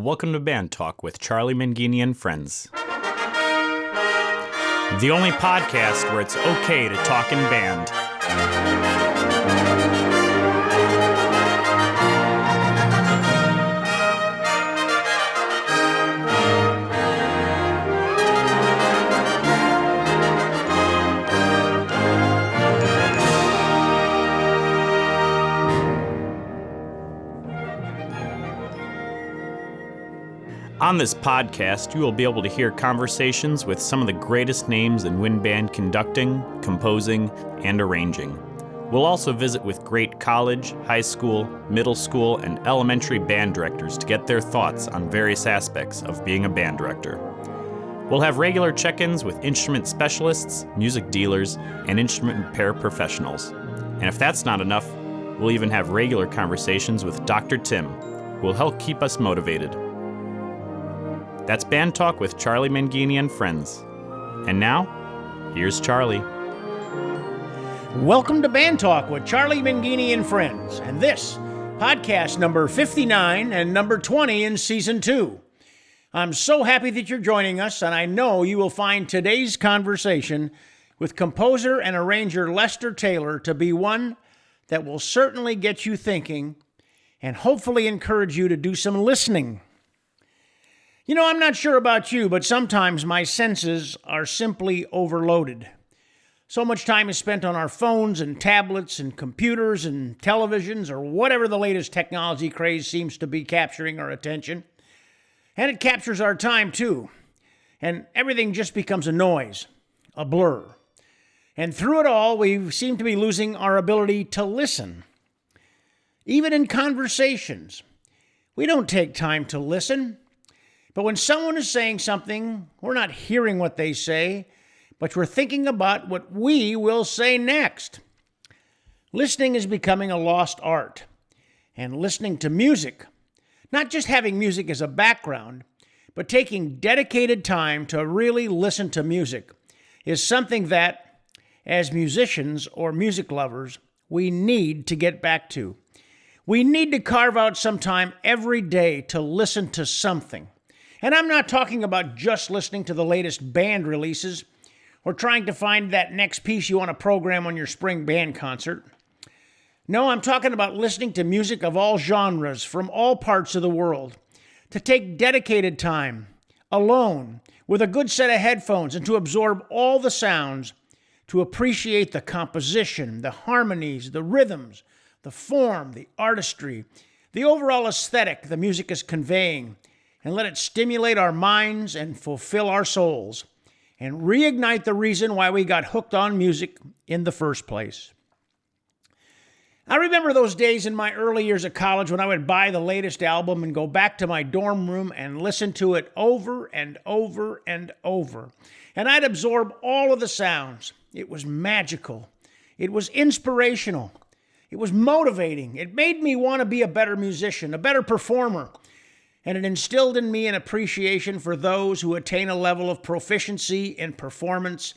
Welcome to Band Talk with Charlie Mangini and friends. The only podcast where it's okay to talk in band. On this podcast, you will be able to hear conversations with some of the greatest names in wind band conducting, composing, and arranging. We'll also visit with great college, high school, middle school, and elementary band directors to get their thoughts on various aspects of being a band director. We'll have regular check-ins with instrument specialists, music dealers, and instrument repair professionals. And if that's not enough, we'll even have regular conversations with Dr. Tim, who will help keep us motivated. That's Band Talk with Charlie Mangini and friends. And now, here's Charlie. Welcome to Band Talk with Charlie Mangini and friends. And this, podcast number 59 and number 20 in Season 2. I'm so happy that you're joining us, and I know you will find today's conversation with composer and arranger Lester Taylor to be one that will certainly get you thinking and hopefully encourage you to do some listening. You know, I'm not sure about you, but sometimes my senses are simply overloaded. So much time is spent on our phones and tablets and computers and televisions or whatever the latest technology craze seems to be capturing our attention. And it captures our time too. And everything just becomes a noise, a blur. And through it all, we seem to be losing our ability to listen. Even in conversations, we don't take time to listen. But when someone is saying something, we're not hearing what they say, but we're thinking about what we will say next. Listening is becoming a lost art. And listening to music, not just having music as a background, but taking dedicated time to really listen to music, is something that, as musicians or music lovers, we need to get back to. We need to carve out some time every day to listen to something. And I'm not talking about just listening to the latest band releases or trying to find that next piece you want to program on your spring band concert. No, I'm talking about listening to music of all genres from all parts of the world, to take dedicated time, alone, with a good set of headphones, and to absorb all the sounds, to appreciate the composition, the harmonies, the rhythms, the form, the artistry, the overall aesthetic the music is conveying, and let it stimulate our minds and fulfill our souls, and reignite the reason why we got hooked on music in the first place. I remember those days in my early years of college when I would buy the latest album and go back to my dorm room and listen to it over and over and over. And I'd absorb all of the sounds. It was magical. It was inspirational. It was motivating. It made me want to be a better musician, a better performer. And it instilled in me an appreciation for those who attain a level of proficiency in performance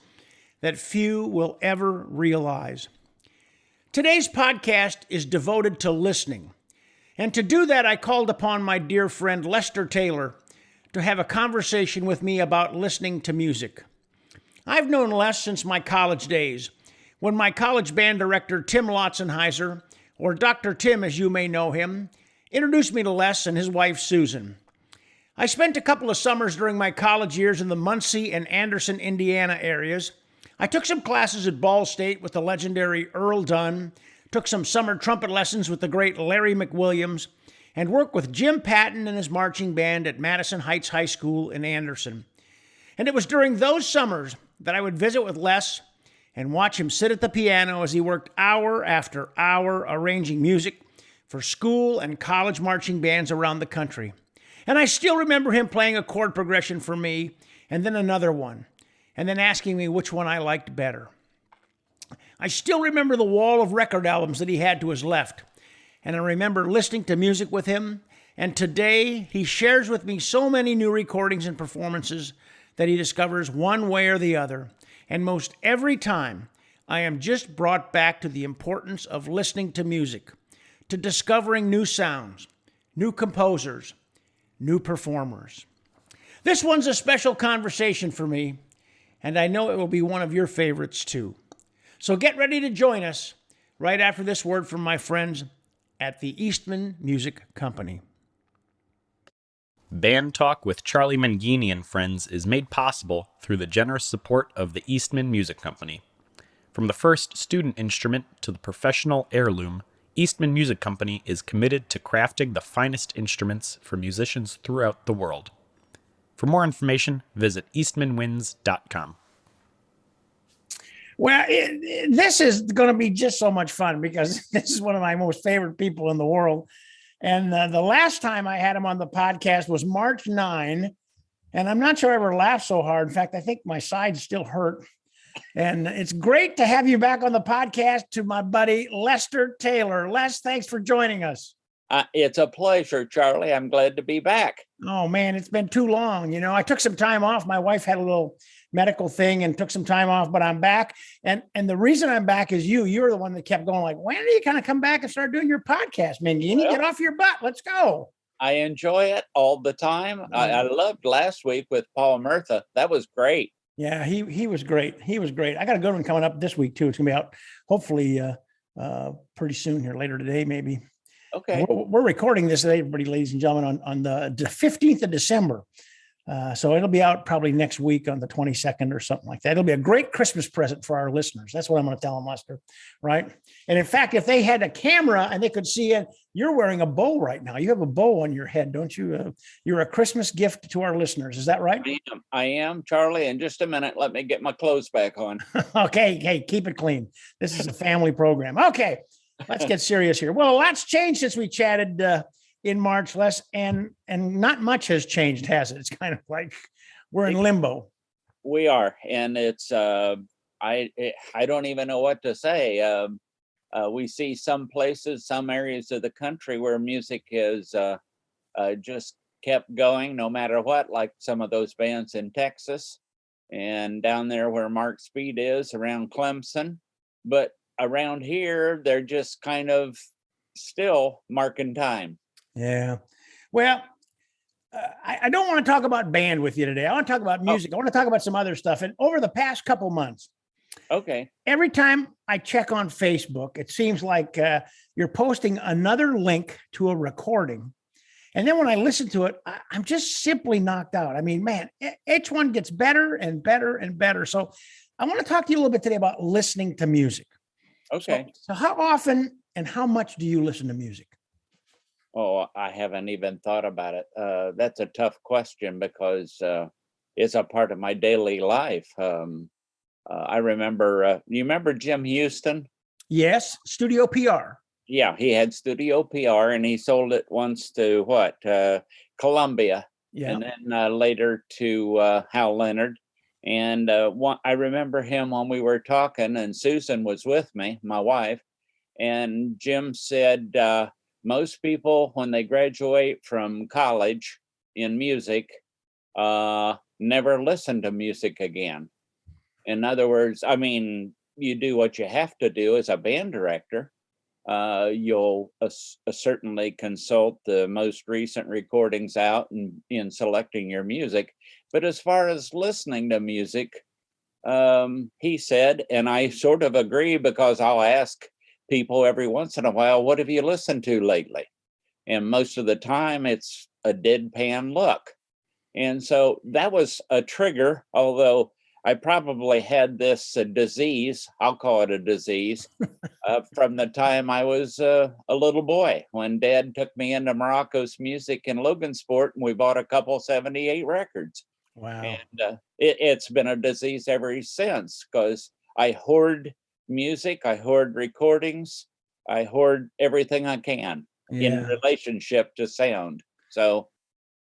that few will ever realize. Today's podcast is devoted to listening. And to do that, I called upon my dear friend Lester Taylor to have a conversation with me about listening to music. I've known Les since my college days, when my college band director, Tim Lotzenheiser, or Dr. Tim as you may know him, introduced me to Les and his wife, Susan. I spent a couple of summers during my college years in the Muncie and Anderson, Indiana areas. I took some classes at Ball State with the legendary Earl Dunn, took some summer trumpet lessons with the great Larry McWilliams, and worked with Jim Patton and his marching band at Madison Heights High School in Anderson. And it was during those summers that I would visit with Les and watch him sit at the piano as he worked hour after hour arranging music for school and college marching bands around the country. And I still remember him playing a chord progression for me, and then another one, and then asking me which one I liked better. I still remember the wall of record albums that he had to his left, and I remember listening to music with him, and today he shares with me so many new recordings and performances that he discovers one way or the other, and most every time I am just brought back to the importance of listening to music, to discovering new sounds, new composers, new performers. This one's a special conversation for me, and I know it will be one of your favorites too. So get ready to join us right after this word from my friends at the Eastman Music Company. Band Talk with Charlie Mangini and Friends is made possible through the generous support of the Eastman Music Company. From the first student instrument to the professional heirloom, Eastman Music Company is committed to crafting the finest instruments for musicians throughout the world. For more information, visit eastmanwinds.com. Well, this is going to be just so much fun because this is one of my most favorite people in the world. And the last time I had him on the podcast was March 9, and I'm not sure I ever laughed so hard. In fact, I think my sides still hurt. And it's great to have you back on the podcast to my buddy, Lester Taylor. Les, thanks for joining us. It's a pleasure, Charlie. I'm glad to be back. Oh, man, it's been too long. You know, I took some time off. My wife had a little medical thing and took some time off, but I'm back. And the reason I'm back is you're the one that kept going like, when do you kind of come back and start doing your podcast, man? You need to get off your butt. Let's go. I enjoy it all the time. I loved last week with Paul Murtha. That was great. Yeah, he was great. He was great. I got a good one coming up this week too. It's gonna be out hopefully pretty soon here, later today, maybe. Okay. We're recording this today, everybody, ladies and gentlemen, on the 15th of December. So it'll be out probably next week on the 22nd or something like that. It'll be a great Christmas present for our listeners. That's what I'm going to tell them, Lester. Right. And in fact, if they had a camera and they could see it, you're wearing a bow right now. You have a bow on your head, don't you? You're a Christmas gift to our listeners. Is that right? I am, Charlie. In just a minute, let me get my clothes back on. Okay. Hey, keep it clean. This is a family program. Okay. Let's get serious here. Well, a lot's changed since we chatted in March, Les, and not much has changed, has it? It's kind of like we're in limbo. We are, and it's I don't even know what to say. We see some places, some areas of the country where music is just kept going no matter what, like some of those bands in Texas and down there where Mark Speed is around Clemson. But around here, they're just kind of still marking time. Yeah. Well, I don't want to talk about band with you today. I want to talk about music. I want to talk about some other stuff. And over the past couple months, okay, every time I check on Facebook, it seems like you're posting another link to a recording. And then when I listen to it, I'm just simply knocked out. I mean, man, each one gets better and better and better. So I want to talk to you a little bit today about listening to music. Okay. So how often and how much do you listen to music? Oh, I haven't even thought about it. That's a tough question because it's a part of my daily life. I remember, you remember Jim Houston? Yes, Studio PR. Yeah, he had Studio PR and he sold it once to Columbia, Yeah. and then later to Hal Leonard. And I remember him when we were talking, and Susan was with me, my wife, and Jim said, most people, when they graduate from college in music, never listen to music again. In other words, I mean, you do what you have to do as a band director. You'll certainly consult the most recent recordings out in selecting your music. But as far as listening to music, he said, and I sort of agree because I'll ask people every once in a while, what have you listened to lately? And most of the time it's a deadpan look. And so that was a trigger, although I probably had this disease, I'll call it a disease, from the time I was a little boy, when Dad took me into Morocco's music in Logansport, and we bought a couple 78 records. Wow. And it's been a disease ever since, because I hoard music, I hoard recordings, I hoard everything I can in relationship to sound. So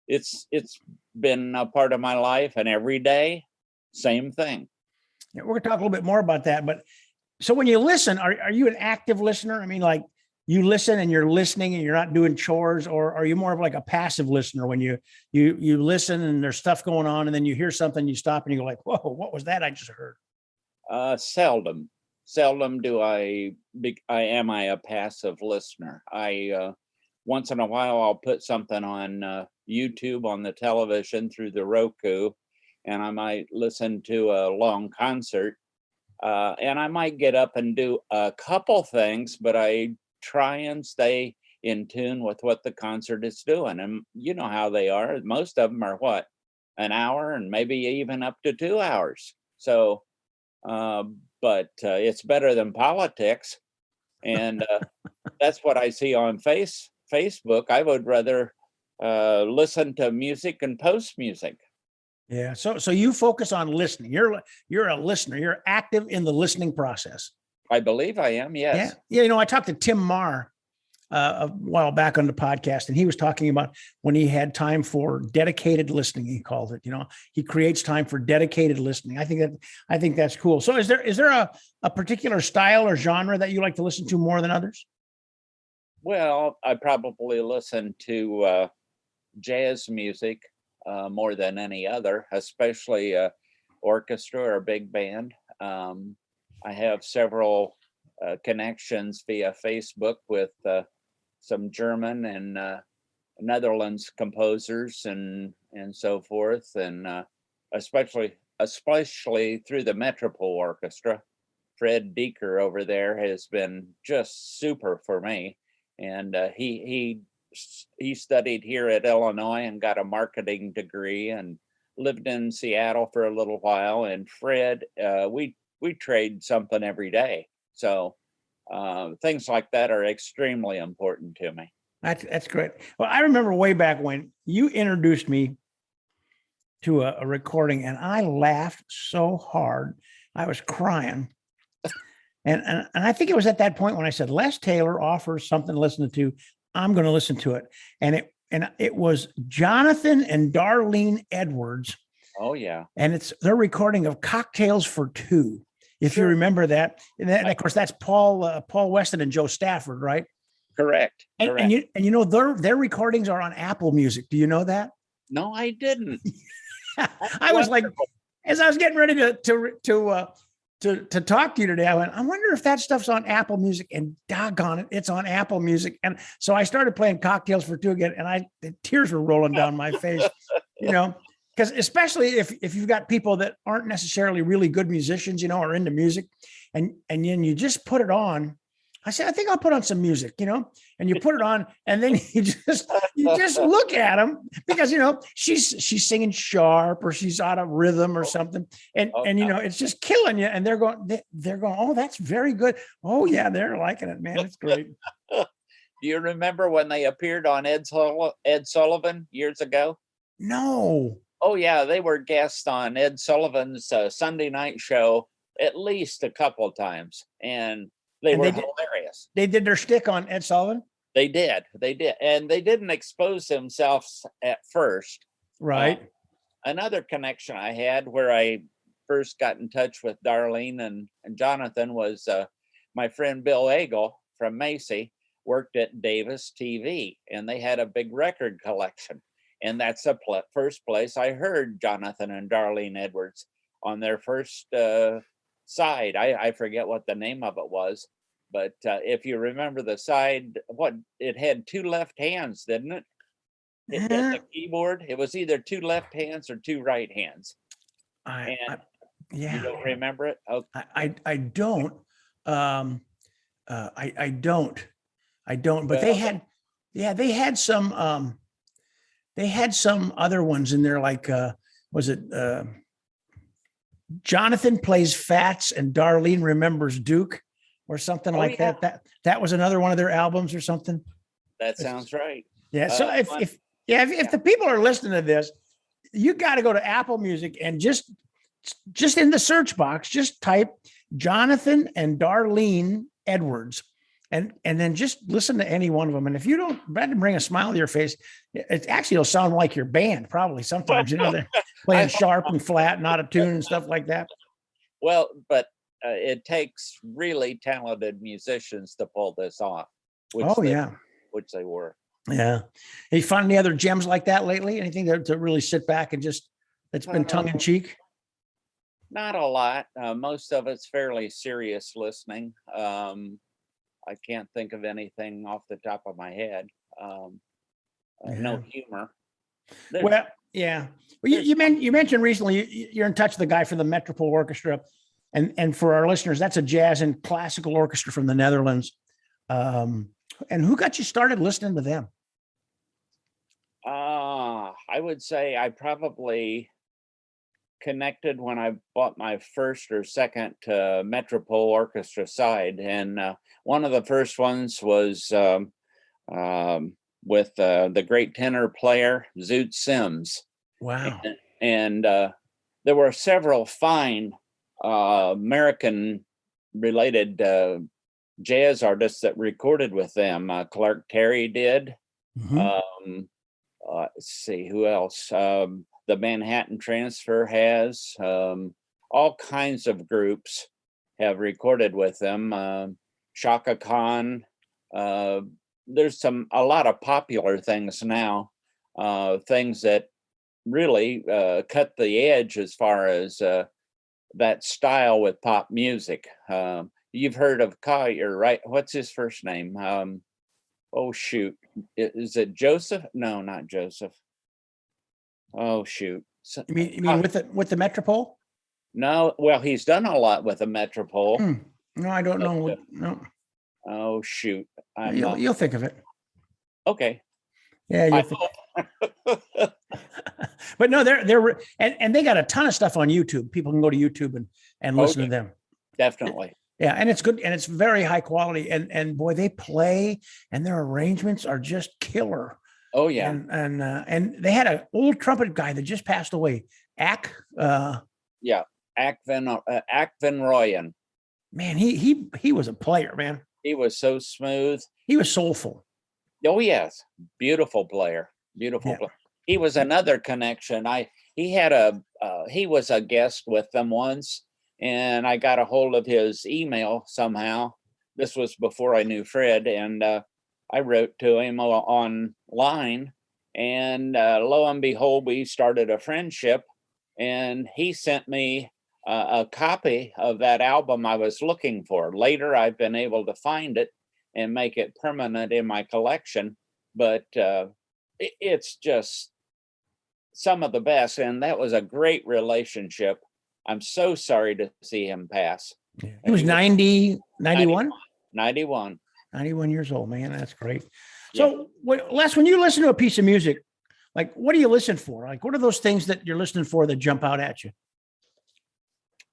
it's been a part of my life, and every day, same thing. Yeah, we're gonna talk a little bit more about that. But so when you listen, are you an active listener? I mean, like you listen and you're listening and you're not doing chores, or are you more of like a passive listener when you listen and there's stuff going on and then you hear something, you stop and you go like, whoa, what was that I just heard? Seldom do I am a passive listener. once in a while, I'll put something on YouTube on the television through the Roku, and I might listen to a long concert. And I might get up and do a couple things, but I try and stay in tune with what the concert is doing. And you know how they are. Most of them are what, an hour and maybe even up to 2 hours. So, but it's better than politics. And that's what I see on Facebook. I would rather listen to music and post music. Yeah. So you focus on listening. You're a listener. You're active in the listening process. I believe I am. Yes. Yeah. I talked to Tim Marr a while back on the podcast, and he was talking about when he had time for dedicated listening. He called it. He creates time for dedicated listening. I think that's cool. So is there a particular style or genre that you like to listen to more than others? Well, I probably listen to jazz music more than any other, especially orchestra or big band. I have several connections via Facebook with some German and Netherlands composers and so forth, and especially through the Metropole Orchestra. Fred Decker over there has been just super for me, and he studied here at Illinois and got a marketing degree and lived in Seattle for a little while. And Fred, we trade something every day. So things like that are extremely important to me. That's great. Well, I remember way back when you introduced me to a recording, and I laughed so hard. I was crying. And I think it was at that point when I said, Les Taylor offers something to listen to. I'm going to listen to it. And it was Jonathan and Darlene Edwards. Oh, yeah. And it's their recording of Cocktails for Two, if you remember that. And of course, that's Paul Weston and Joe Stafford, right? Correct. And their recordings are on Apple Music. Do you know that? No, I didn't. I was like, as I was getting ready to talk to you today, I went, I wonder if that stuff's on Apple Music, and doggone it, it's on Apple Music. And so I started playing Cocktails for Two again, and the tears were rolling down my face, because especially if you've got people that aren't necessarily really good musicians, or into music, and then you just put it on. I said, I think I'll put on some music, and you put it on, and then you just look at them because, she's singing sharp or she's out of rhythm or something. And it's just killing you. And they're going, oh, that's very good. Oh yeah. They're liking it, man. It's great. Do you remember when they appeared on Ed Sullivan years ago? No. Oh yeah. They were guests on Ed Sullivan's Sunday night show at least a couple times. And they were hilarious. They did their shtick on Ed Sullivan? They did. And they didn't expose themselves at first. Right. Another connection I had where I first got in touch with Darlene and Jonathan was my friend Bill Agel from Macy worked at Davis TV, and they had a big record collection. And that's the first place I heard Jonathan and Darlene Edwards on their first side. I forget what the name of it was, but if you remember the side, it had two left hands, didn't it? The keyboard, it was either two left hands or two right hands. You don't remember it? Okay. I don't. I don't. But they had some. They had some other ones in there, like was it? Jonathan plays Fats and Darlene remembers Duke, or something that. That was another one of their albums or something. That sounds right. Yeah. So if the people are listening to this, you got to go to Apple Music and just in the search box, just type Jonathan and Darlene Edwards, and then just listen to any one of them. And if you don't, that bring a smile to your face. It'll sound like your band probably sometimes. They're playing sharp and flat and out of tune and stuff like that. Well, but it takes really talented musicians to pull this off. Which they were. Yeah. Have you found any other gems like that lately? Anything to really sit back and just, it's been tongue in cheek? Not a lot. Most of it's fairly serious listening. I can't think of anything off the top of my head. no humor. Well, yeah. Well, you mentioned recently you're in touch with the guy for the Metropole Orchestra, and for our listeners, that's a jazz and classical orchestra from the Netherlands. And who got you started listening to them? I would say I probably connected when I bought my first or second Metropole Orchestra side, and one of the first ones was with the great tenor player Zoot Sims. Wow. And there were several fine American related jazz artists that recorded with them. Clark Terry did. Mm-hmm. Let's see who else. The Manhattan Transfer has. All kinds of groups have recorded with them. Shaka Khan. There's a lot of popular things now. Things that really cut the edge as far as that style with pop music. You've heard of Collier, right? What's his first name? Oh shoot, is it Joseph? No, not Joseph. Oh shoot. You mean with the Metropole? No, well, he's done a lot with the Metropole. No, I don't know. No. Oh shoot, You'll think of it. Okay. Yeah, but no, they're and they got a ton of stuff on YouTube. People can go to YouTube and listen to them. Definitely. Yeah, and it's good and it's very high quality. And boy, they play and their arrangements are just killer. Oh yeah. And they had an old trumpet guy that just passed away. Ack. Yeah, Ack Van Rooyen. Man, he was a player, man. He was so smooth. He was soulful. Oh yes, beautiful player. Beautiful player. He was another connection. He was a guest with them once, and I got a hold of his email somehow. This was before I knew Fred, and I wrote to him online, and lo and behold, we started a friendship, and he sent me a copy of that album I was looking for. Later, I've been able to find it and make it permanent in my collection, but it's just some of the best, and that was a great relationship. I'm so sorry to see him pass. He was 90, 91? 91. 91 years old, man. That's great. So, Les, when you listen to a piece of music, like, what do you listen for? Like, what are those things that you're listening for that jump out at you?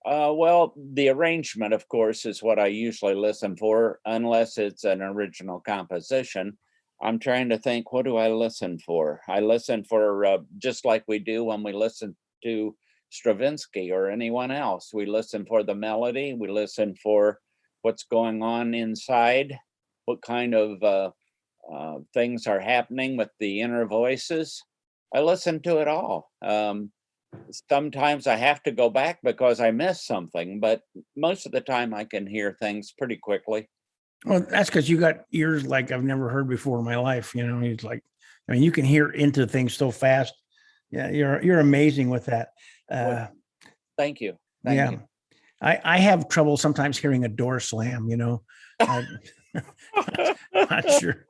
Well, the arrangement, of course, is what I usually listen for, unless it's an original composition. I'm trying to think, what do I listen for? I listen for, just like we do when we listen to Stravinsky or anyone else. We listen for the melody. We listen for what's going on inside, what kind of things are happening with the inner voices. I listen to it all. Sometimes I have to go back because I missed something, but most of the time I can hear things pretty quickly. Well, that's because you got ears like I've never heard before in my life. You know, it's like, I mean, you can hear into things so fast. Yeah, you're amazing with that. Thank you. Thank you. I have trouble sometimes hearing a door slam, you know. Not sure.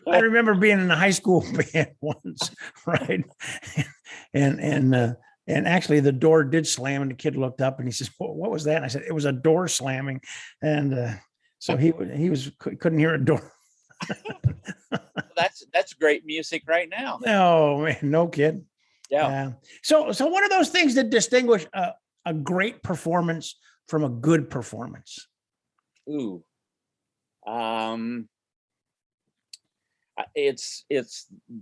I remember being in a high school band once, right? And actually the door did slam and the kid looked up and he says, well, what was that? And I said, it was a door slamming. And so he couldn't hear a door. That's great music right now. Oh man, no kid. Yeah. So what are those things that distinguish a great performance from a good performance? Ooh. It's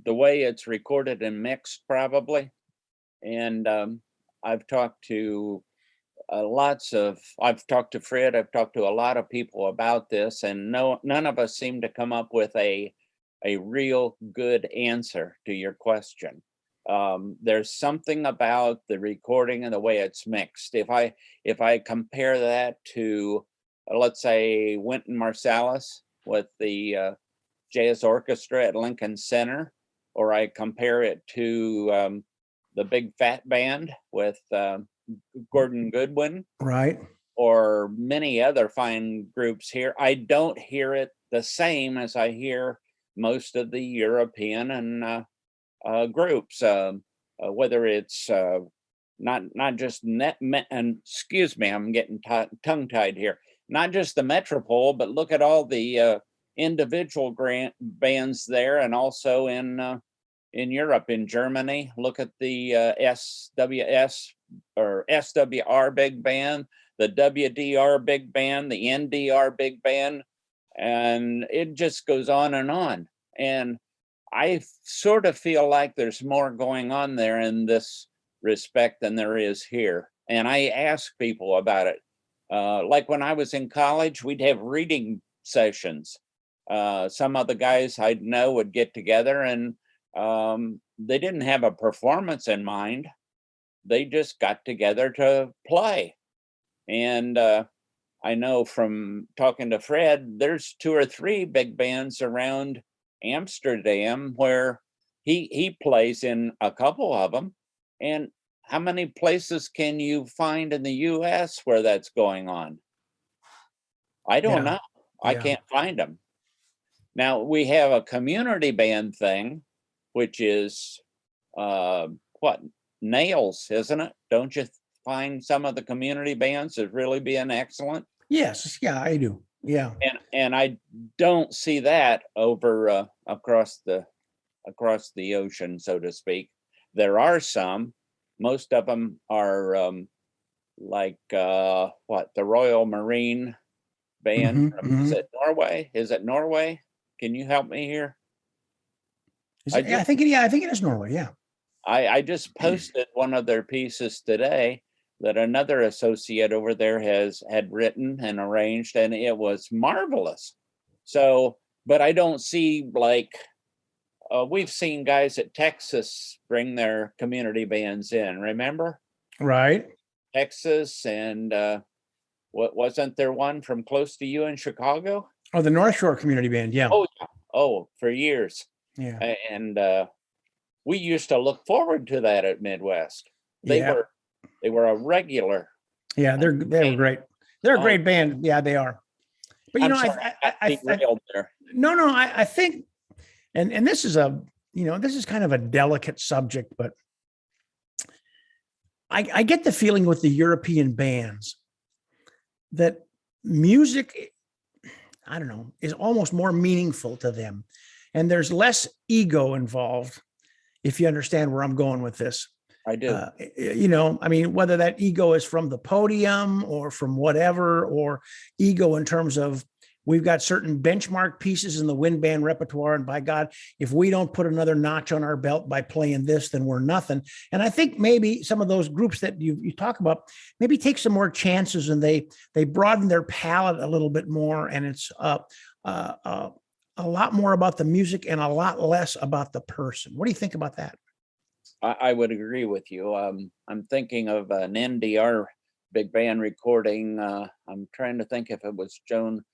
the way it's recorded and mixed, probably. And I've talked to I've talked to Fred, I've talked to a lot of people about this, and none of us seem to come up with a real good answer to your question. There's something about the recording and the way it's mixed. If I compare that to, let's say, Wynton Marsalis with the Jazz Orchestra at Lincoln Center, or I compare it to the Big Fat Band with Gordon Goodwin, right, or many other fine groups here, I don't hear it the same as I hear most of the European and groups, whether it's not just and excuse me, I'm getting tongue-tied here. Not just the Metropole, but look at all the individual bands there, and also in Europe, in Germany. Look at the SWS or SWR big band, the WDR big band, the NDR big band, and it just goes on. And I sort of feel like there's more going on there in this respect than there is here. And I ask people about it. Like when I was in college, we'd have reading sessions. Some of the guys I'd know would get together, and they didn't have a performance in mind. They just got together to play. And I know from talking to Fred, there's 2 or 3 big bands around Amsterdam where he plays in a couple of them. And how many places can you find in the US where that's going on? I don't know. I can't find them. Now we have a community band thing, which is what, Nails, isn't it? Don't you find some of the community bands as really being excellent? Yes, yeah, I do. Yeah. And I don't see that over across the ocean, so to speak. There are some. Most of them are like what, the Royal Marine Band. Is it Norway? Is it Norway? Can you help me here? I think it is Norway. Yeah. I just posted one of their pieces today that another associate over there had written and arranged, and it was marvelous. So, but I don't see, like, we've seen guys at Texas bring their community bands in, remember? Right. Texas, and what, wasn't there one from close to you in Chicago? Oh, the North Shore Community Band. Yeah. Oh, yeah. Oh, for years. Yeah. And we used to look forward to that at Midwest. They were a regular. Yeah, they were great. They're a great band. Yeah, they are. But I think, and this is this is kind of a delicate subject, but I get the feeling with the European bands that music, I don't know, is almost more meaningful to them. And there's less ego involved, if you understand where I'm going with this. I do. I mean, whether that ego is from the podium or from whatever, or ego in terms of we've got certain benchmark pieces in the wind band repertoire, and by God, if we don't put another notch on our belt by playing this, then we're nothing. And I think maybe some of those groups that you talk about maybe take some more chances, and they broaden their palette a little bit more, and it's a lot more about the music and a lot less about the person. What do you think about that? I would agree with you. I'm thinking of an NDR big band recording. I'm trying to think if it was Joan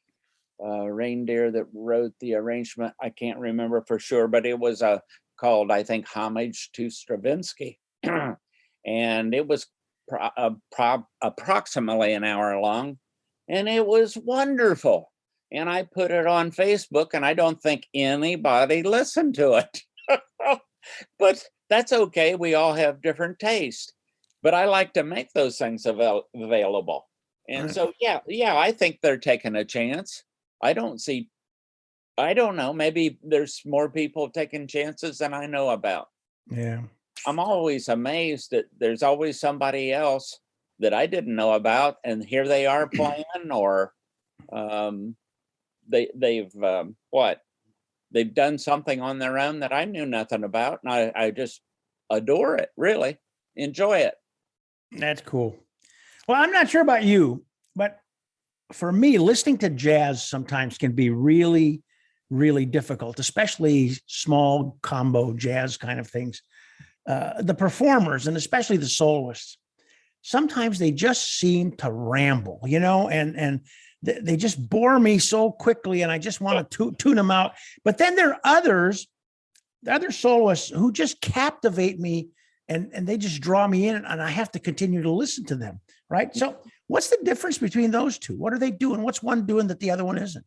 Reindeer that wrote the arrangement. I can't remember for sure, but it was called, I think, Homage to Stravinsky. And it was approximately an hour long, and it was wonderful. And I put it on Facebook, and I don't think anybody listened to it. But that's okay. We all have different taste. But I like to make those things available. And so, yeah, I think they're taking a chance. I don't know, maybe there's more people taking chances than I know about. Yeah. I'm always amazed that there's always somebody else that I didn't know about, and here they are playing, or they've done something on their own that I knew nothing about, and I just adore it, really enjoy it. That's cool. Well, I'm not sure about you, but for me, listening to jazz sometimes can be really, really difficult, especially small combo jazz kind of things. The performers, and especially the soloists, sometimes they just seem to ramble, and they just bore me so quickly, and I just want to tune them out. But then there are the other soloists who just captivate me, and they just draw me in, and I have to continue to listen to them. Right. So what's the difference between those two? What are they doing? What's one doing that the other one isn't?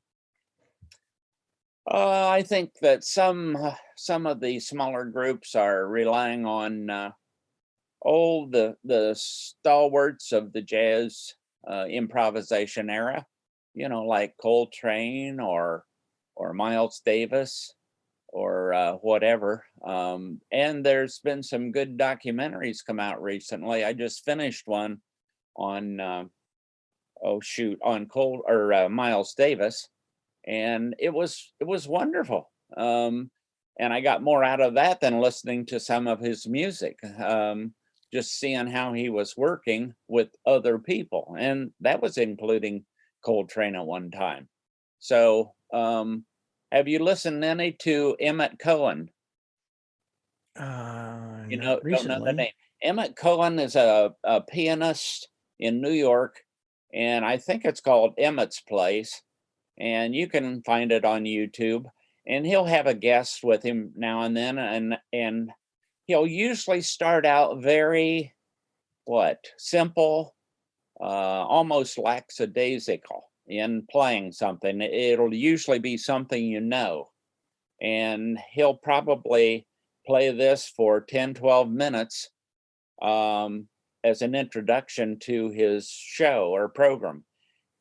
I think that some of the smaller groups are relying on the stalwarts of the jazz improvisation era, like Coltrane or Miles Davis or whatever. And there's been some good documentaries come out recently. I just finished one on on Cole or Miles Davis, and it was wonderful. And I got more out of that than listening to some of his music. Just seeing how he was working with other people, and that was including Coltrane at one time. So, have you listened any to Emmett Cohen? Not Don't know the recently. name. Emmett Cohen is a pianist in New York, and I think it's called Emmett's Place, and you can find it on YouTube. And he'll have a guest with him now and then, and he'll usually start out very simple, almost lackadaisical in playing something. It'll usually be something and he'll probably play this for 10, 12 minutes as an introduction to his show or program.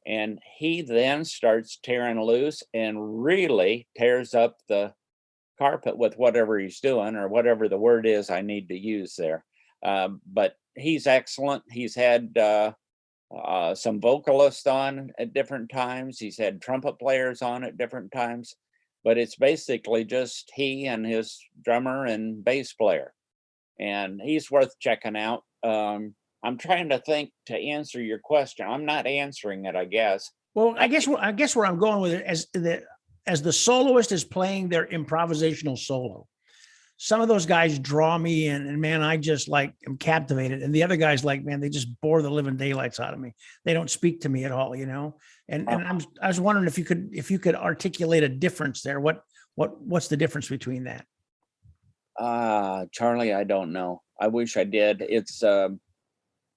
And he then starts tearing loose and really tears up the carpet with whatever he's doing, or whatever the word is I need to use there. But he's excellent. He's had some vocalists on at different times. He's had trumpet players on at different times, but it's basically just he and his drummer and bass player. And he's worth checking out. I'm trying to think to answer your question. I'm not answering it, I guess. Well, I guess where I'm going with it, as the soloist is playing their improvisational solo, some of those guys draw me in, and man, I just am captivated. And the other guys, man, they just bore the living daylights out of me. They don't speak to me at all, And I was wondering if you could articulate a difference there. What's the difference between that? Charlie, I don't know. I wish I did. It's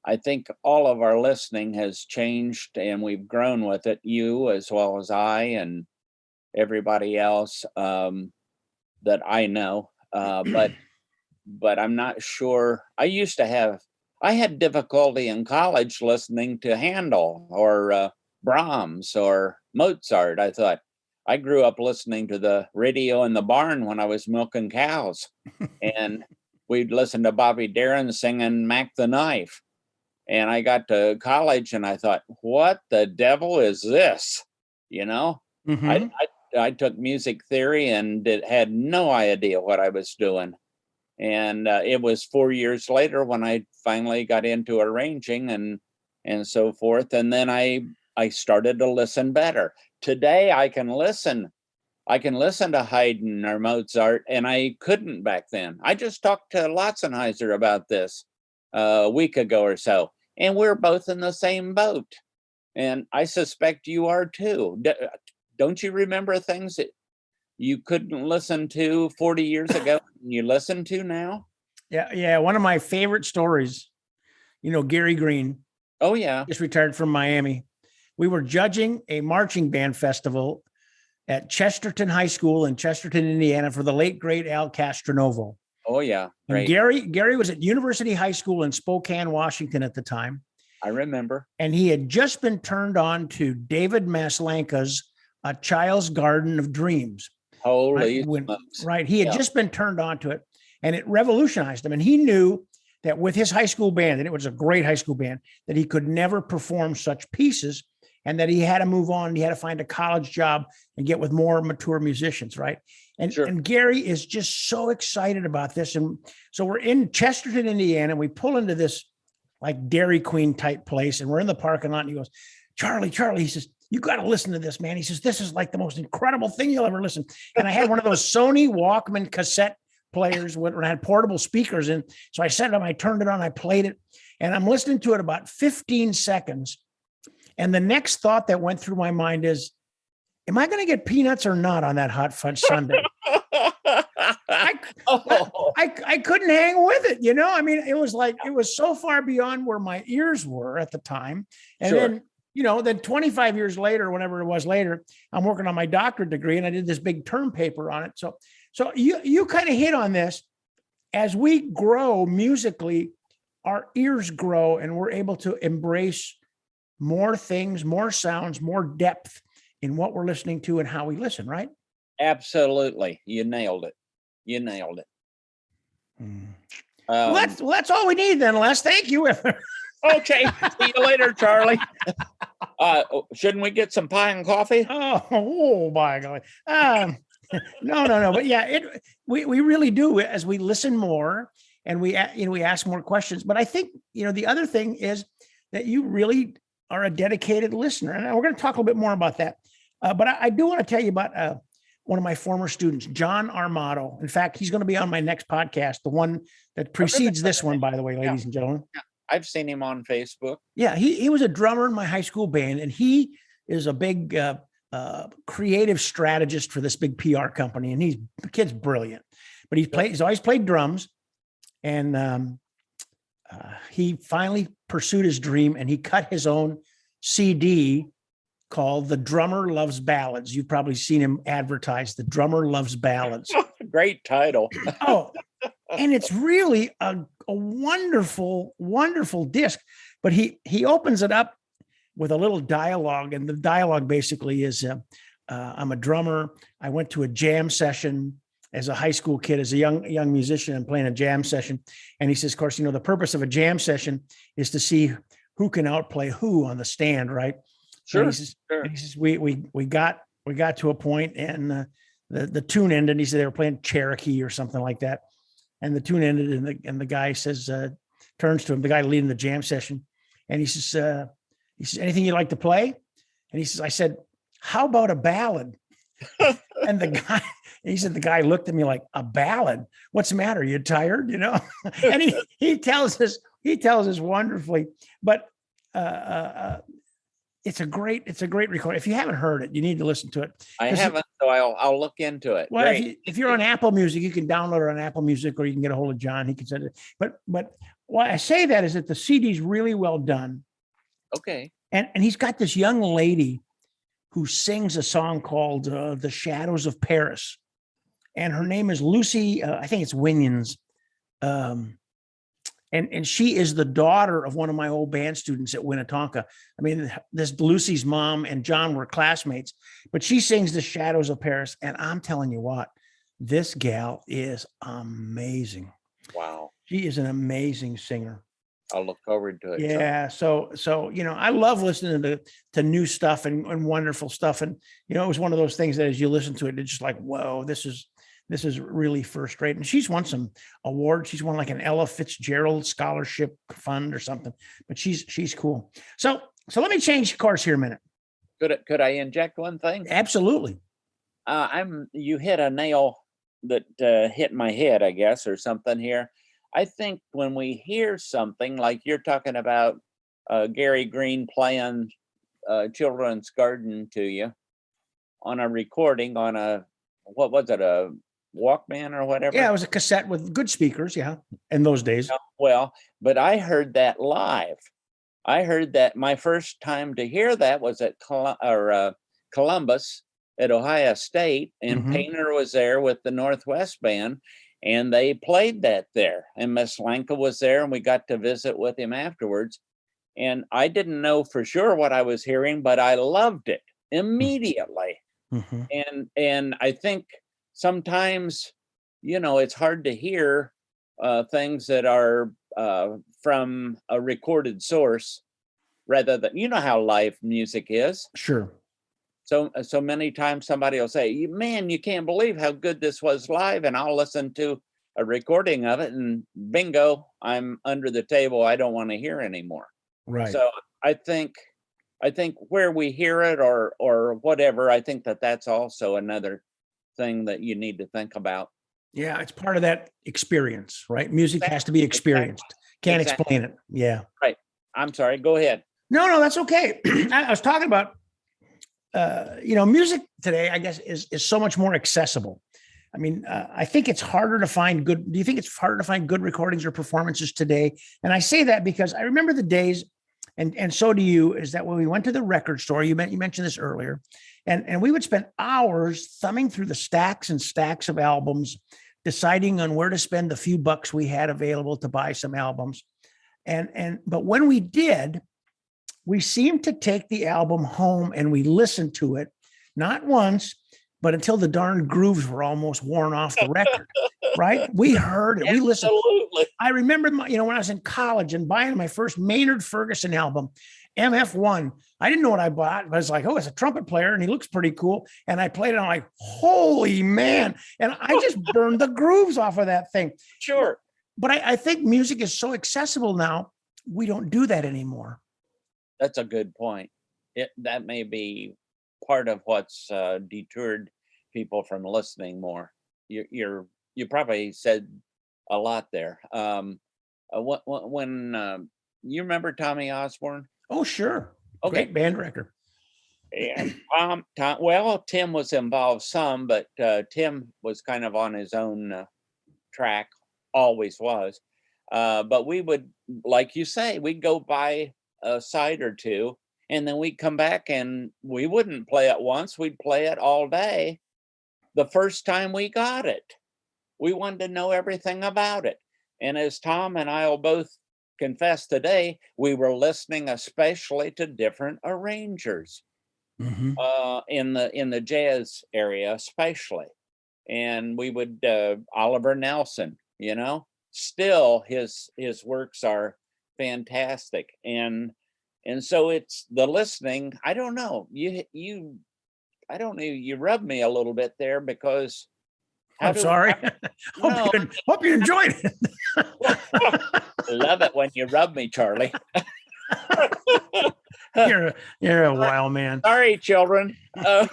I think all of our listening has changed, and we've grown with it. You as well as I and everybody else that I know. But I'm not sure. I had difficulty in college listening to Handel or Brahms or Mozart. I thought I grew up listening to the radio in the barn when I was milking cows, and we'd listen to Bobby Darin singing Mac the Knife. And I got to college and I thought, what the devil is this? Mm-hmm. I took music theory and had no idea what I was doing. And it was 4 years later when I finally got into arranging and so forth. And then I started to listen better. Today I can listen to Haydn or Mozart, and I couldn't back then. I just talked to Lotzenheiser about this a week ago or so, and we're both in the same boat. And I suspect you are too. Don't you remember things that you couldn't listen to 40 years ago and you listen to now? Yeah. One of my favorite stories, Gary Green. Oh, yeah. Just retired from Miami. We were judging a marching band festival at Chesterton High School in Chesterton, Indiana, for the late, great Al Castronovo. Oh, yeah. And Gary was at University High School in Spokane, Washington at the time. I remember. And he had just been turned on to David Maslanka's A Child's Garden of Dreams. Holy smokes. Right. He had just been turned on to it, and it revolutionized him. And he knew that with his high school band, and it was a great high school band, that he could never perform such pieces, and that he had to move on. He had to find a college job and get with more mature musicians. Right. And, Sure. And Gary is just so excited about this. And so we're in Chesterton, Indiana, and we pull into this Dairy Queen type place, and we're in the parking lot, and he goes, Charlie, he says, you got to listen to this, man. He says, this is the most incredible thing you'll ever listen. And I had one of those Sony Walkman cassette players when I had portable speakers in. So I set it up, I turned it on, I played it, and I'm listening to it about 15 seconds. And the next thought that went through my mind is, am I going to get peanuts or not on that hot fudge sundae? I couldn't hang with it. I mean, it was so far beyond where my ears were at the time. And Sure. then then 25 years later, whenever it was later, I'm working on my doctorate degree and I did this big term paper on it. So you kind of hit on this. As we grow musically, our ears grow and we're able to embrace more things, more sounds, more depth in what we're listening to and how we listen, right? Absolutely. You nailed it. Well, that's all we need then, Les. Thank you. Okay. See you later, Charlie. Shouldn't we get some pie and coffee? Oh my God. No. But yeah, we really do as we listen more and we ask more questions. But I think, the other thing is that you really are a dedicated listener. And we're going to talk a little bit more about that. But I do want to tell you about one of my former students, John Armato. In fact, he's going to be on my next podcast, the one that precedes this one, by the way, ladies and gentlemen. Yeah. I've seen him on Facebook. Yeah, he was a drummer in my high school band, and he is a big creative strategist for this big PR company. And the kid's brilliant, but he's always played drums, and he finally pursued his dream, and he cut his own CD called "The Drummer Loves Ballads." You've probably seen him advertise "The Drummer Loves Ballads." Great title. Oh, and it's really a wonderful, wonderful disc. But he opens it up with a little dialogue, and the dialogue basically is, "I'm a drummer. I went to a jam session as a high school kid, as a young musician, and playing a jam session." And he says, "Of course, the purpose of a jam session is to see who can outplay who on the stand, right?" Sure. And he says, we got to a point, and the tune ended. And he said they were playing Cherokee or something like that, and the tune ended, and the guy says, turns to him, the guy leading the jam session, and he says, "Anything you'd like to play?" And he says, "I said, how about a ballad?" And the guy looked at me like, "A ballad? What's the matter? You tired?" And he tells us wonderfully, but it's a great recording. If you haven't heard it, you need to listen to it. I haven't, so I'll look into it. Well, if you're on Apple Music, you can download it on Apple Music, or you can get a hold of John. He can send it. But why I say that is that the CD's really well done. Okay. And he's got this young lady who sings a song called "The Shadows of Paris," and her name is Lucy. I think it's Winions. And she is the daughter of one of my old band students at Winnetonka. I mean, this Lucy's mom and John were classmates, but she sings "The Shadows of Paris." And I'm telling you what, this gal is amazing. Wow. She is an amazing singer. I'll look forward to it. Yeah. So, I love listening to new stuff and wonderful stuff. And, it was one of those things that as you listen to it, it's just like, whoa, this is really first rate. And she's won some awards. She's won like an Ella Fitzgerald Scholarship Fund or something, but she's cool. So let me change course here a minute. Could I inject one thing? Absolutely. You hit a nail that hit my head, I guess, or something here. I think when we hear something like you're talking about Gary Green playing Children's Garden to you on a recording on what was it, a Walkman or whatever? Yeah, it was a cassette with good speakers, yeah, in those days. Well, but I heard that live. I heard that my first time to hear that was at Columbus at Ohio State, and Painter was there with the Northwest Band, and they played that there. And Miss Lanka was there, and we got to visit with him afterwards. And I didn't know for sure what I was hearing, but I loved it immediately. And I think sometimes, it's hard to hear things that are from a recorded source rather than, how live music is. Sure. So many times somebody will say, "Man, you can't believe how good this was live," and I'll listen to a recording of it, and bingo, I'm under the table. I don't want to hear anymore. Right. So I think where we hear it or whatever, I think that's also another thing that you need to think about. Yeah, it's part of that experience, right? Music has to be experienced. Can't explain it. Yeah. Right. I'm sorry. Go ahead. No, that's okay. I was talking about, music today, I guess, is so much more accessible. I mean, I think it's harder to find good. Do you think it's harder to find good recordings or performances today? And I say that because I remember the days, and so do you, is that when we went to the record store, you mentioned this earlier, and we would spend hours thumbing through the stacks and stacks of albums, deciding on where to spend the few bucks we had available to buy some albums. But when we did, we seemed to take the album home and we listened to it, not once, but until the darn grooves were almost worn off the record, right? We heard it. We listened. Absolutely. I remember, when I was in college and buying my first Maynard Ferguson album, MF1. I didn't know what I bought, but I was like, oh, it's a trumpet player and he looks pretty cool. And I played it. And I'm like, holy man. And I just burned the grooves off of that thing. Sure. But I think music is so accessible now. We don't do that anymore. That's a good point. That may be part of what's deterred people from listening more. You probably said a lot there. When you remember Tommy Osborne? Oh, sure. Okay. Great band record. Yeah. Well, Tim was involved some, but Tim was kind of on his own track, always was. But we would, like you say, we'd go buy a side or two, and then we'd come back and we wouldn't play it once, we'd play it all day. The first time we got it, we wanted to know everything about it. And as Tom and I will both confess today, we were listening especially to different arrangers Mm-hmm. in the jazz area, especially. And we would Oliver Nelson, still his works are fantastic. And so it's the listening. I don't know. I don't know. You rubbed me a little bit there because I'm sorry. Hope you enjoyed it. Love it when you rub me, Charlie. You're a wild man. Sorry, children. But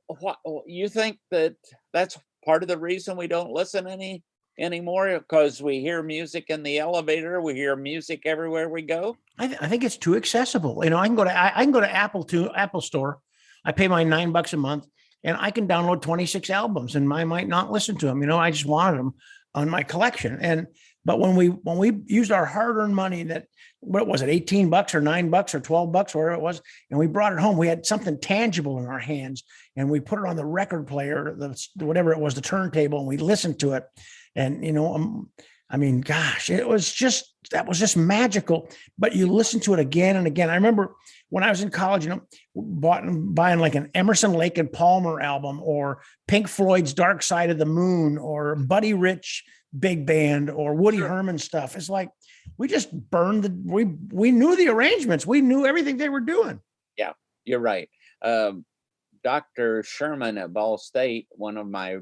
what you think that's part of the reason we don't listen anymore, because we hear music in the elevator, we hear music everywhere we go? I think it's too accessible. I can go to Apple Store. I pay my $9 a month, and I can download 26 albums, and I might not listen to them. I just wanted them on my collection. But when we used our hard-earned money, what was it, $18 or $9 or $12, whatever it was, and we brought it home, we had something tangible in our hands, and we put it on the record player, whatever it was, the turntable, and we listened to it. And gosh, that was just magical. But you listen to it again and again. I remember when I was in college, buying like an Emerson, Lake and Palmer album, or Pink Floyd's Dark Side of the Moon, or Buddy Rich Big Band, or Woody Herman stuff. It's like we just burned we knew the arrangements. We knew everything they were doing. Yeah, you're right. Dr. Sherman at Ball State, one of my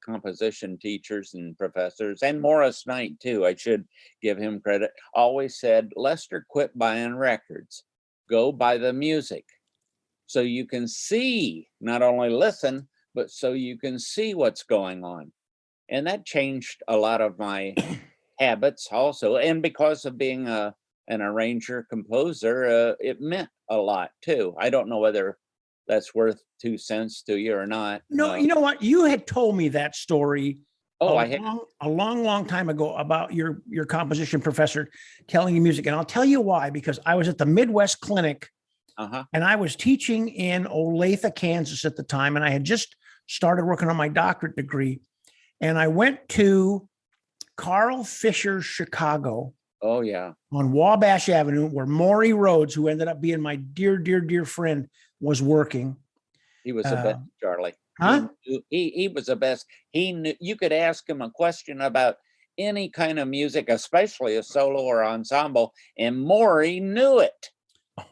composition teachers and professors, and Morris Knight too, I should give him credit, always said, Lester, quit buying records. Go buy the music. So you can see, not only listen, but so you can see what's going on. And that changed a lot of my habits also. And because of being an arranger, composer, it meant a lot too. I don't know whether that's worth 2 cents to you or not. No, you know what? You had told me that story a long time ago about your composition professor telling you music. And I'll tell you why, because I was at the Midwest Clinic and I was teaching in Olathe, Kansas at the time. And I had just started working on my doctorate degree. And I went to Carl Fisher's Chicago. Oh, yeah. On Wabash Avenue, where Maury Rhodes, who ended up being my dear, dear, dear friend, was working. He was the best, Charlie. Huh? He was the best. He knew. You could ask him a question about any kind of music, especially a solo or ensemble, and Maury knew it.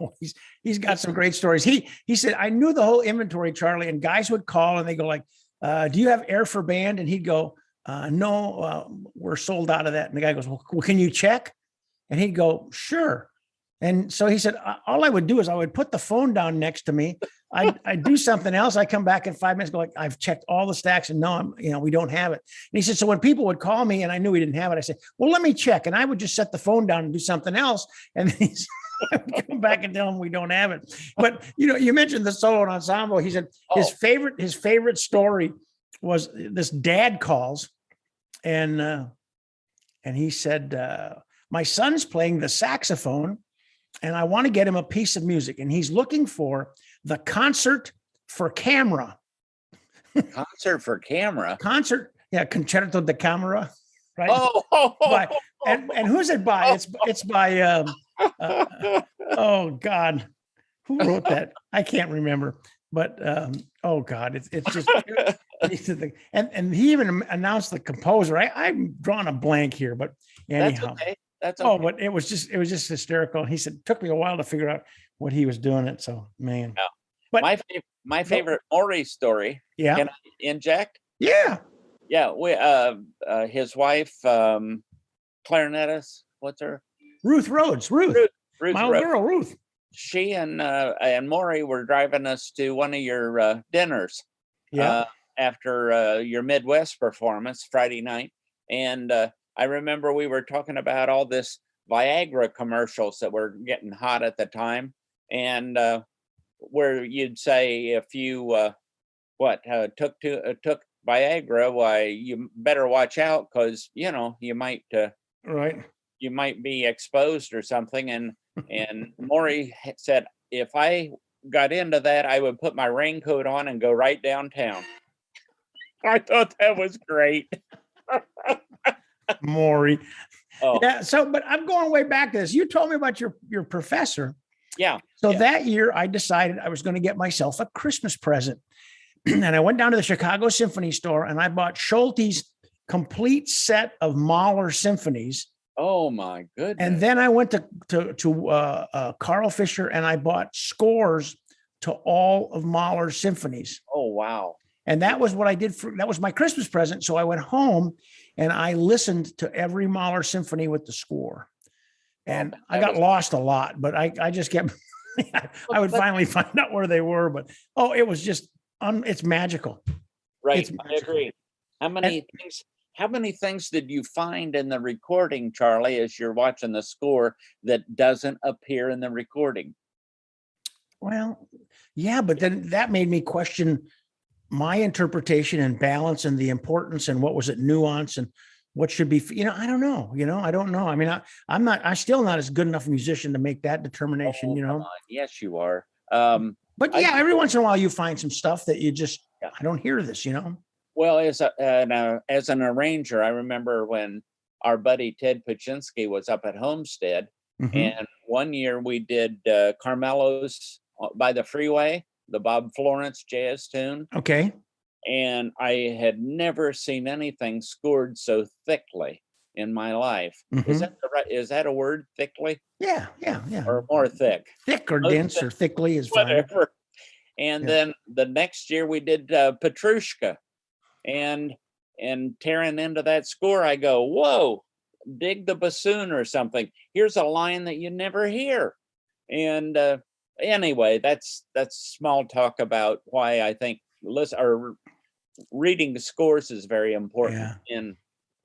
Oh, he's got some great stories. He said, I knew the whole inventory, Charlie, and guys would call and they go like, do you have air for band? And he'd go, no, we're sold out of that. And the guy goes, well, can you check? And he'd go, sure. And so he said, all I would do is I would put the phone down next to me. I'd do something else. I come back in 5 minutes, go like, I've checked all the stacks and no, we don't have it. And he said, so when people would call me and I knew we didn't have it, I said, well, let me check. And I would just set the phone down and do something else. And then I would come back and tell him we don't have it. But, you mentioned the solo and ensemble. He said his favorite story was this dad calls and he said, my son's playing the saxophone and I want to get him a piece of music. And he's looking for the Concert for Camera. Concert for Camera. Concert. Yeah. Concerto de Camera. Right. Oh, and who's it by? It's by, oh God, who wrote that? I can't remember, but, oh God, it's just, and he even announced the composer. I'm drawing a blank here, but anyhow. That's okay. That's okay. Oh, but it was just hysterical. He said, it took me a while to figure out what he was doing it. So, man. Yeah. But my favorite Maury story. Yeah. Can I inject? Yeah. Yeah. We his wife, clarinetist, what's her? Ruth Rhodes. Ruth my old Rhodes. girl, Ruth. She and Maury were driving us to one of your dinners. Yeah. After your Midwest performance Friday night. And I remember we were talking about all this Viagra commercials that were getting hot at the time. And where you'd say, if you took Viagra, why you better watch out, because you might Right. you might be exposed or something. And Maury said, if I got into that, I would put my raincoat on and go right downtown. I thought that was great. Maury. Oh, Yeah. So, but I'm going way back to this. You told me about your professor. yeah. So Yeah. that year I decided I was going to get myself a Christmas present. And I went down to the Chicago Symphony store and I bought Scholte's complete set of Mahler symphonies. Oh my goodness. And then I went to Carl Fisher and I bought scores to all of Mahler's symphonies. Oh, wow. And that was what I did that was my Christmas present. So I went home and I listened to every Mahler symphony with the score. And I got lost a lot, but I just kept, I would finally find out where they were, but it was just, it's magical. Right. It's I agree. How many things did you find in the recording, Charlie, as you're watching the score that doesn't appear in the recording? Well, yeah, but then that made me question my interpretation and balance and the importance and what was it, nuance and what should be, I don't know, I don't know. I mean, I'm still not as good enough a musician to make that determination, Come on. Yes, you are. But yeah, every once in a while you find some stuff that you just, I don't hear this, Well, as an arranger, I remember when our buddy Ted Paczynski was up at Homestead, and one year we did Carmelo's by the Freeway, the Bob Florence jazz tune. Okay. And I had never seen anything scored so thickly in my life. Is that a word, thickly? Yeah. Or more thick? Thick or dense or thickly is fine. Whatever. And then the next year we did Petrushka. And tearing into that score, I go, whoa, dig the bassoon or something. Here's a line that you never hear. And anyway, that's small talk about why I think reading the scores is very important. Yeah. And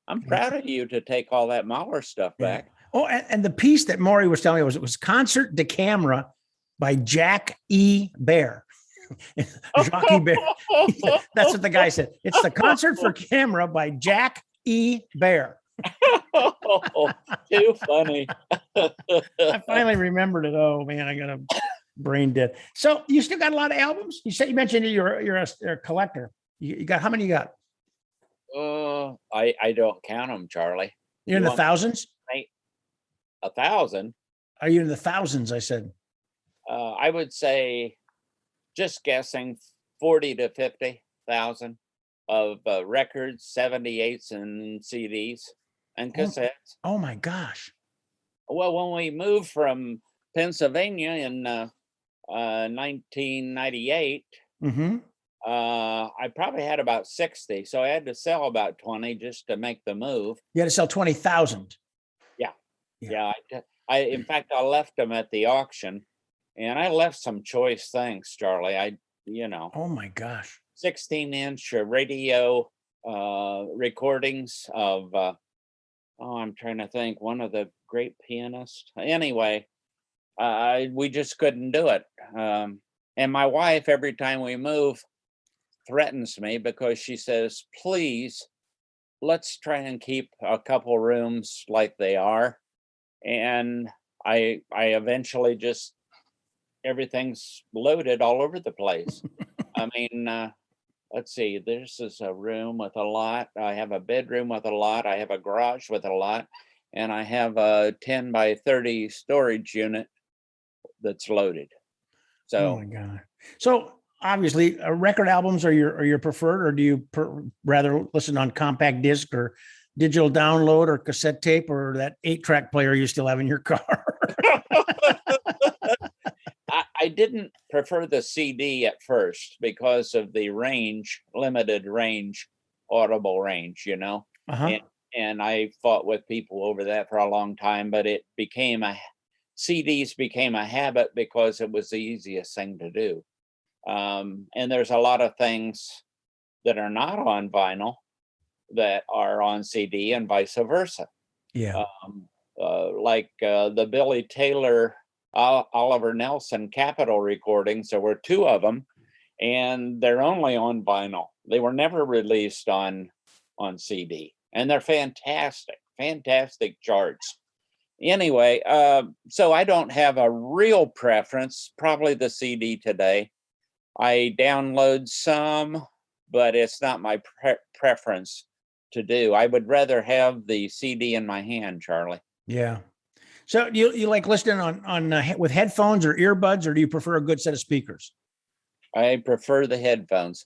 I'm proud of you to take all that Mahler stuff back. Oh, and the piece that Maury was telling me it was Concert de Camera by Jack E. Bear. Jacques Bear. That's what the guy said. It's the Concert for Camera by Jack E. Bear. Too funny. I finally remembered it. Oh man, I got a brain dead. So you still got a lot of albums? You mentioned you're a collector. You got, how many you got? I don't count them, Charlie. You're in the thousands? 1,000? Are you in the thousands? I said. I would say, just guessing, 40 to 50,000 of records, 78s and CDs and cassettes. Oh my gosh. Well, when we moved from Pennsylvania in 1998, I probably had about 60. So I had to sell about 20 just to make the move. You had to sell 20,000. Yeah. In fact, I left them at the auction. And I left some choice things, Charlie. Oh my gosh. 16-inch radio recordings of, I'm trying to think, one of the great pianists. Anyway, we just couldn't do it. And my wife, every time we move, threatens me because she says, please, let's try and keep a couple rooms like they are. and I eventually just everything's loaded all over the place. I mean, let's see, this is a room with a lot. I have a bedroom with a lot. I have a garage with a lot, and I have a 10 by 30 storage unit that's loaded. Oh So my God. So obviously, record albums are your preferred, or do you rather listen on compact disc or digital download or cassette tape or that 8-track player you still have in your car? I didn't prefer the CD at first because of the range, limited range, audible range, you know. Uh-huh. And I fought with people over that for a long time, but it became CDs became a habit because it was the easiest thing to do. And there's a lot of things that are not on vinyl that are on CD and vice versa. Yeah. Like the Billy Taylor, Oliver Nelson Capitol recordings. There were 2 of them, and they're only on vinyl. They were never released on CD, and they're fantastic charts. Anyway, so I don't have a real preference. Probably the CD today. I download some, but it's not my preference to do. I would rather have the CD in my hand, Charlie. Yeah. So you like listening on with headphones or earbuds, or do you prefer a good set of speakers? I prefer the headphones.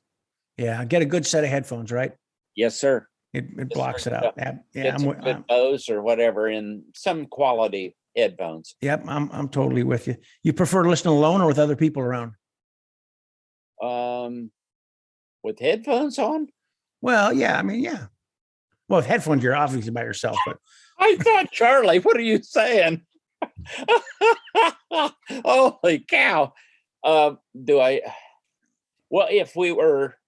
Yeah, get a good set of headphones, right? Yes, sir. It blocks it out. Yeah, Get some good Bose or whatever in some quality headphones. Yep, I'm totally with you. You prefer to listen alone or with other people around? With headphones on? Well, yeah, I mean, yeah. Well, with headphones, you're obviously by yourself, but I thought, Charlie, what are you saying? Holy cow. Well,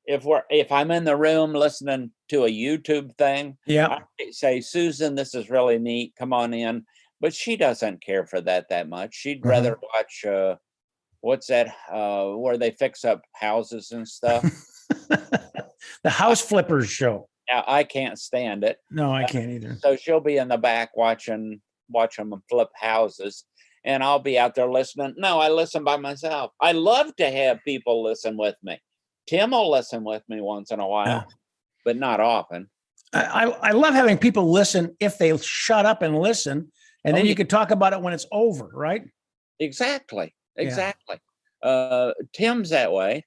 if I'm in the room listening to a YouTube thing, yeah, I say, Susan, this is really neat. Come on in. But she doesn't care for that much. She'd rather watch, what's that, where they fix up houses and stuff. The House Flippers show. Now, I can't stand it. No, I can't either. So she'll be in the back watching them flip houses, and I'll be out there listening. No, I listen by myself. I love to have people listen with me. Tim will listen with me once in a while, but not often. I love having people listen if they shut up and listen, and then you can talk about it when it's over, right? Exactly. Tim's that way.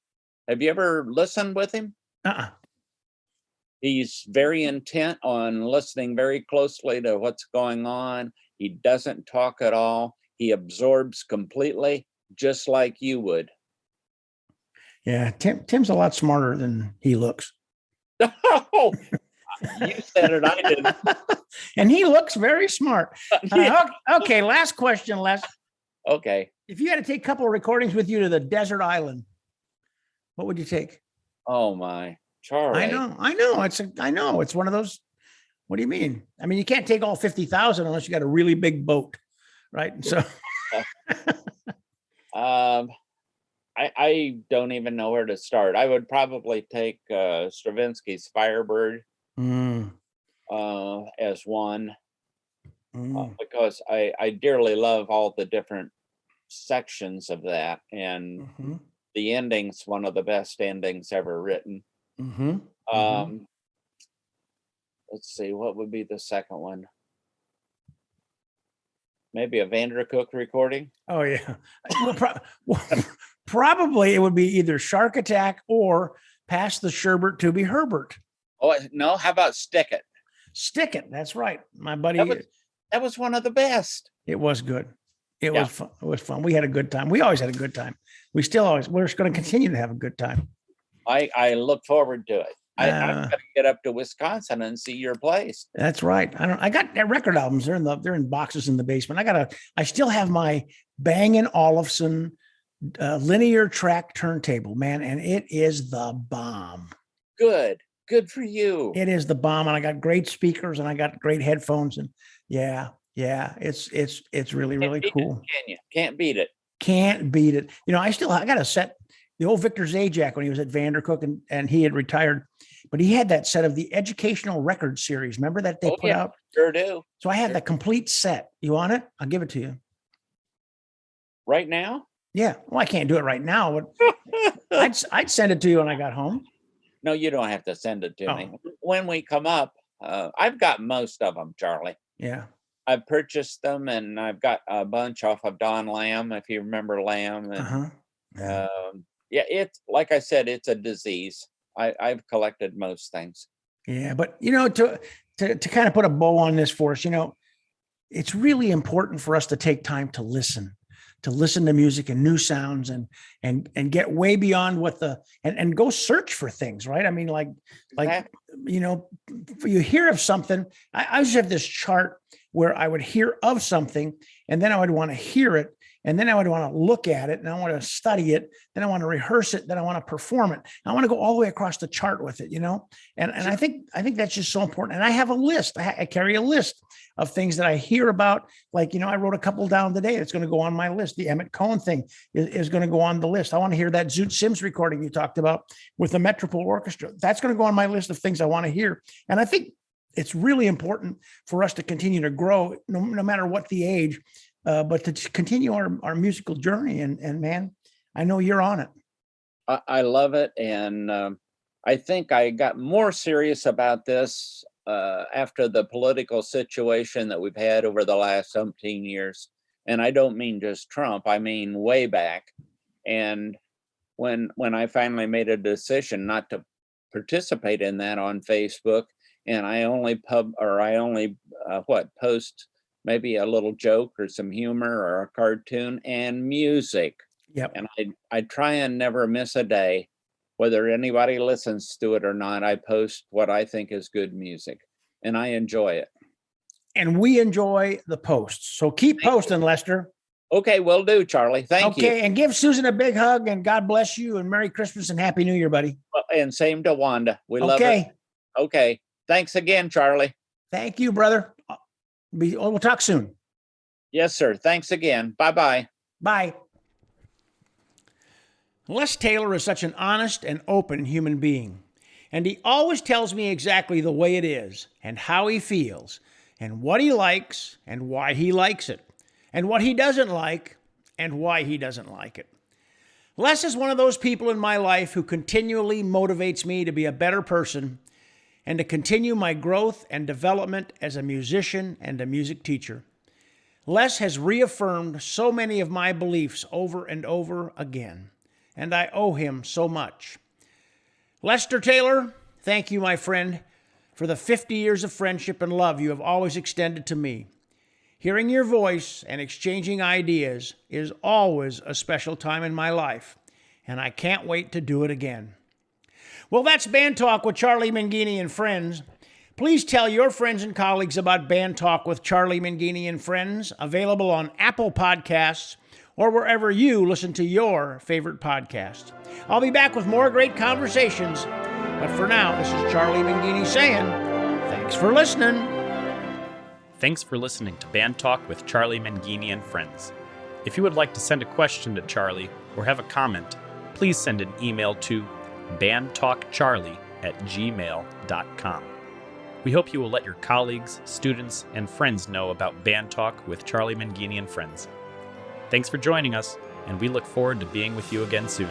Have you ever listened with him? He's very intent on listening very closely to what's going on. He doesn't talk at all. He absorbs completely, just like you would. Yeah, Tim's a lot smarter than he looks. Oh, you said it, I didn't. And he looks very smart. Okay, last question, Les. Okay. If you had to take a couple of recordings with you to the desert island, what would you take? Oh my, Charlie. I know. It's one of those. What do you mean? I mean, you can't take all 50,000 unless you got a really big boat, right? So I don't even know where to start. I would probably take Stravinsky's Firebird as one because I dearly love all the different sections of that, and the ending's one of the best endings ever written. Let's see, what would be the second one? Maybe a Vandercook recording. Oh yeah. Probably it would be either Shark Attack or Pass the Sherbert to be Herbert. Oh no, how about Stick It? Stick It. That's right. My buddy. That was one of the best. It was good. It was fun. It was fun. We had a good time. We always had a good time. We're going to continue to have a good time. I look forward to it. I'm going to get up to Wisconsin and see your place. That's right. I got record albums. They're in boxes in the basement. I still have my Bang & Olufsen linear track turntable, man. And it is the bomb. Good for you. It is the bomb. And I got great speakers and I got great headphones, and yeah, it's really, really cool. Can't beat it. Can't beat it. I got a set, the old Victor Zajac when he was at Vandercook and he had retired. but he had that set of the Educational Record Series. Remember that they put out? Sure do. So I had the complete set. You want it? I'll give it to you. Right now? Yeah. Well, I can't do it right now, but I'd send it to you when I got home. No, you don't have to send it to me. Oh. When we come up, I've got most of them, Charlie. Yeah. I've purchased them, and I've got a bunch off of Don Lamb, if you remember Lamb. And, Yeah. it's like I said, it's a disease. I've collected most things. Yeah, but to kind of put a bow on this for us, it's really important for us to take time to listen to music and new sounds and get way beyond what and go search for things, right? I mean, like, you hear of something. I used to have this chart where I would hear of something, and then I would want to hear it, and then I would want to look at it, and I want to study it, then I want to rehearse it, then I want to perform it. I want to go all the way across the chart with it, and I think that's just so important. And I have a list. I carry a list of things that I hear about. Like, I wrote a couple down today. It's going to go on my list. The Emmett Cohen thing is going to go on the list. I want to hear that Zoot Sims recording you talked about with the Metropole Orchestra. That's going to go on my list of things I want to hear. And I think it's really important for us to continue to grow, no matter what the age, but to continue our musical journey. And man, I know you're on it. I love it. And I think I got more serious about this after the political situation that we've had over the last 17 years. And I don't mean just Trump, I mean way back. And when I finally made a decision not to participate in that on Facebook, and I only post maybe a little joke or some humor or a cartoon and music. Yep. And I try and never miss a day, whether anybody listens to it or not. I post what I think is good music, and I enjoy it. And we enjoy the posts. So keep posting, Lester. Okay, will do, Charlie. Thank you. Okay, and give Susan a big hug, and God bless you, and Merry Christmas and Happy New Year, buddy. And same to Wanda. We love her. Okay. Thanks again, Charlie. Thank you, brother. We'll talk soon. Yes, sir. Thanks again. Bye-bye. Bye. Les Taylor is such an honest and open human being, and he always tells me exactly the way it is and how he feels and what he likes and why he likes it and what he doesn't like and why he doesn't like it. Les is one of those people in my life who continually motivates me to be a better person and to continue my growth and development as a musician and a music teacher. Les has reaffirmed so many of my beliefs over and over again, and I owe him so much. Lester Taylor, thank you, my friend, for the 50 years of friendship and love you have always extended to me. Hearing your voice and exchanging ideas is always a special time in my life, and I can't wait to do it again. Well, that's Band Talk with Charlie Mangini and Friends. Please tell your friends and colleagues about Band Talk with Charlie Mangini and Friends, available on Apple Podcasts or wherever you listen to your favorite podcast. I'll be back with more great conversations, but for now, this is Charlie Mangini saying, thanks for listening. Thanks for listening to Band Talk with Charlie Mangini and Friends. If you would like to send a question to Charlie or have a comment, please send an email to bandtalkcharlie@gmail.com. We hope you will let your colleagues, students, and friends know about Band Talk with Charlie Mangini and Friends. Thanks for joining us, and we look forward to being with you again soon.